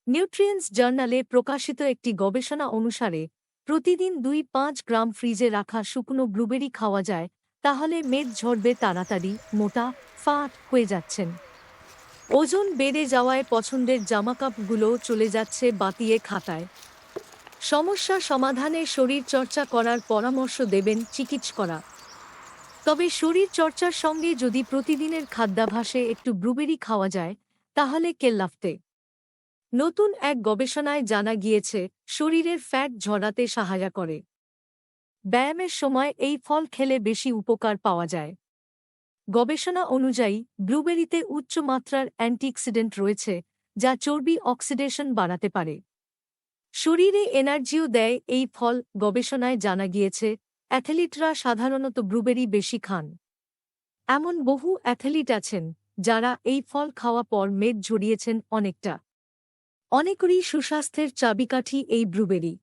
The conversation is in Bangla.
নিউট্রিয়েন্টস জার্নালে প্রকাশিত একটি গবেষণা অনুসারে প্রতিদিন 2-5 গ্রাম ফ্রিজে রাখা শুকনো ব্লুবেরি খাওয়া যায়, তাহলে মেদ ঝরবে তাড়াতাড়ি, মোটা, ফাট হয়ে যাচ্ছেন। ওজন বেড়ে যাওয়ায় পছন্দের জামাকাপড়গুলোও চলে যাচ্ছে বাতিয়ে খাতায়। সমস্যা সমাধানে শরীরচর্চা করার পরামর্শ দেবেন চিকিৎসকরা। তবে শরীরচর্চার সঙ্গে যদি প্রতিদিনের খাদ্যাভ্যাসে একটু ব্লুবেরি খাওয়া যায়, তাহলে কেল্লাফতে। নতুন এক গবেষণায় জানা গিয়েছে শরীরের ফ্যাট ঝরাতে সাহায্য করে। ব্যায়ামের সময় এই ফল খেলে বেশি উপকার পাওয়া যায়। গবেষণা অনুযায়ী ব্লুবেরিতে উচ্চ মাত্রার অ্যান্টিঅক্সিডেন্ট রয়েছে, যা চর্বি অক্সিডেশন বাড়াতে পারে। শরীরে এনার্জিও দেয় এই ফল। গবেষণায় জানা গিয়েছে অ্যাথলিটরা সাধারণত ব্লুবেরি বেশি খান। এমন বহু অ্যাথলিট আছেন যারা এই ফল খাওয়া পর মেদ ঝরিয়েছেন অনেকটা। অনেকেরই সুস্বাস্থ্যের চাবিকাঠি এই ব্লুবেরি।